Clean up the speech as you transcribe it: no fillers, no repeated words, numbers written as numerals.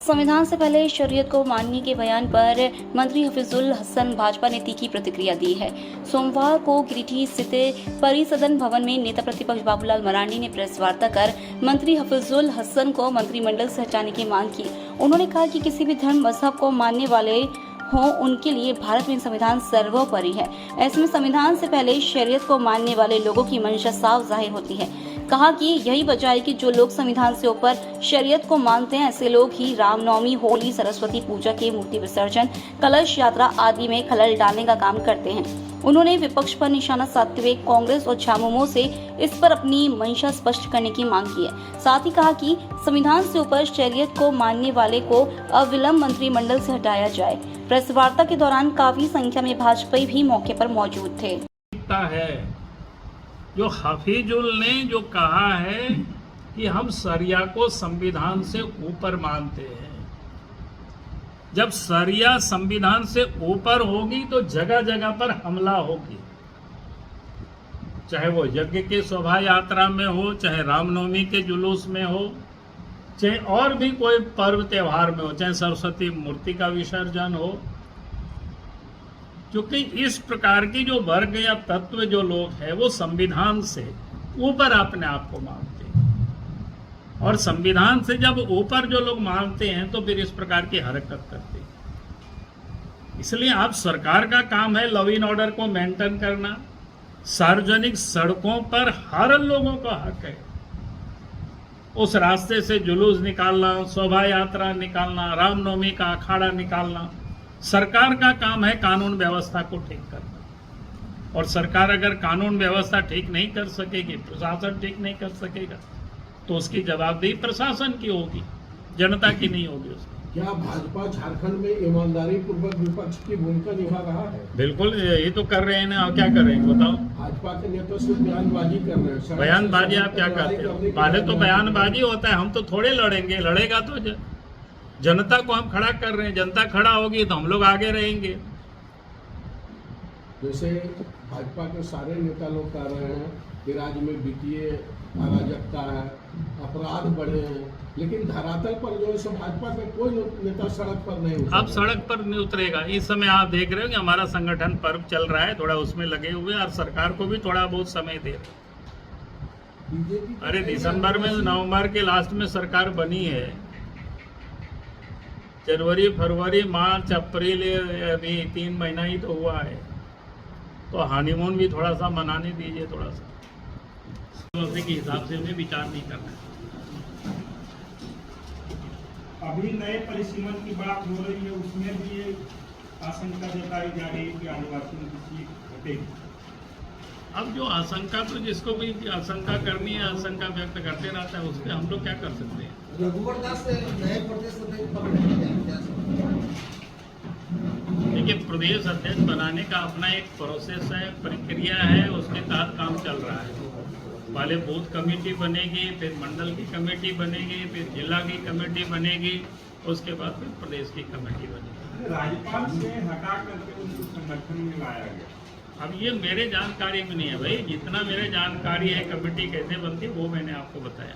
संविधान से पहले शरीयत को मानने के बयान पर मंत्री हफीजुल हसन भाजपा ने तीखी प्रतिक्रिया दी है। सोमवार को गिरिडीह स्थित परिसदन भवन में नेता प्रतिपक्ष बाबूलाल मरांडी ने प्रेस वार्ता कर मंत्री हफीजुल हसन को मंत्रिमंडल से हटाने की मांग की। उन्होंने कहा कि किसी भी धर्म मजहब को मानने वाले हों, उनके लिए भारत में संविधान सर्वोपरि है। ऐसे में संविधान से पहले शरीयत को मानने वाले लोगों की मंशा साफ जाहिर होती है। कहा कि यही वजह है कि जो लोग संविधान से ऊपर शरीयत को मानते हैं, ऐसे लोग ही रामनवमी, होली, सरस्वती पूजा के मूर्ति विसर्जन, कलश यात्रा आदि में खलल डालने का काम करते हैं। उन्होंने विपक्ष पर निशाना साधते हुए कांग्रेस और झामुमो से इस पर अपनी मंशा स्पष्ट करने की मांग की है। साथ ही कहा कि संविधान से ऊपर शरीयत को मानने वाले को अविलंब मंत्रिमंडल से हटाया जाए। प्रेस वार्ता के दौरान काफी संख्या में भाजपाई भी मौके पर मौजूद थे। जो हफीजुल ने जो कहा है कि हम शरिया को संविधान से ऊपर मानते हैं, जब शरिया संविधान से ऊपर होगी तो जगह जगह पर हमला होगी, चाहे वो यज्ञ के शोभा यात्रा में हो, चाहे रामनवमी के जुलूस में हो, चाहे और भी कोई पर्व त्योहार में हो, चाहे सरस्वती मूर्ति का विसर्जन हो। क्योंकि इस प्रकार की जो वर्ग या तत्व जो लोग हैं वो संविधान से ऊपर अपने आप को मानते हैं, और संविधान से जब ऊपर जो लोग मानते हैं तो फिर इस प्रकार की हरकत करते हैं। इसलिए आप सरकार का काम है लॉ एंड ऑर्डर को मेंटेन करना। सार्वजनिक सड़कों पर हर लोगों का हक है उस रास्ते से जुलूस निकालना, शोभा यात्रा निकालना, रामनवमी का अखाड़ा निकालना। सरकार का काम है कानून व्यवस्था को ठीक करना, और सरकार अगर कानून व्यवस्था ठीक नहीं कर सकेगी, प्रशासन ठीक नहीं कर सकेगा, तो उसकी जवाबदेही प्रशासन की होगी, जनता की नहीं होगी उसकी। क्या भाजपा झारखंड में ईमानदारी पूर्वक विपक्ष की भूमिका निभा रहा है? बिल्कुल, यही तो कर रहे हैं ना, और क्या कर रहे हैं बताओ। भाजपा के नेता सिर्फ बयानबाजी कर रहे हैं। बयानबाजी आप क्या करते हो? पहले तो बयानबाजी होता है, हम तो थोड़े लड़ेंगे, लड़ेगा तो जनता को हम खड़ा कर रहे हैं। जनता खड़ा होगी तो हम लोग आगे रहेंगे। जैसे भाजपा के सारे नेता लोग कह रहे हैं कि राज्य में वित्तीय अराजकता है, अपराध बढ़े हैं, लेकिन धरातल पर जो है सो भाजपा का कोई नेता सड़क पर नहीं उतरेगा। अब सड़क पर नहीं उतरेगा। इस समय आप देख रहे हो कि हमारा संगठन पर्व चल रहा है, थोड़ा उसमें लगे हुए, और सरकार को भी थोड़ा बहुत समय दे। अरे दिसंबर में, नवंबर के लास्ट में सरकार बनी है। जनवरी, फरवरी, मार्च, अप्रैल, अभी 3 महीना ही तो हुआ है, तो हनीमून भी थोड़ा सा मनाने दीजिए। थोड़ा सा के हिसाब से उन्हें विचार नहीं करना है। अभी नए परिसीमन की बात हो रही है, उसमें भी ये आशंका जताई जा रही है कि आदिवासियों की सीट घटेगी। अब जो आशंका, तो जिसको भी आशंका करनी है, आशंका व्यक्त करते रहता है, उस पर हम लोग क्या कर सकते हैं। देखिए, प्रदेश अध्यक्ष बनाने का अपना एक प्रोसेस है, प्रक्रिया है, उसके तहत काम चल रहा है। पहले बूथ कमेटी बनेगी, फिर मंडल की कमेटी बनेगी, फिर जिला की कमेटी बनेगी, उसके बाद फिर प्रदेश की कमेटी बनेगी। राज्यपाल से हटा करके उनको संगठन में लाया गया। अब ये मेरे जानकारी में नहीं है भाई, जितना मेरे जानकारी है कमेटी कैसे बनती है वो मैंने आपको बताया।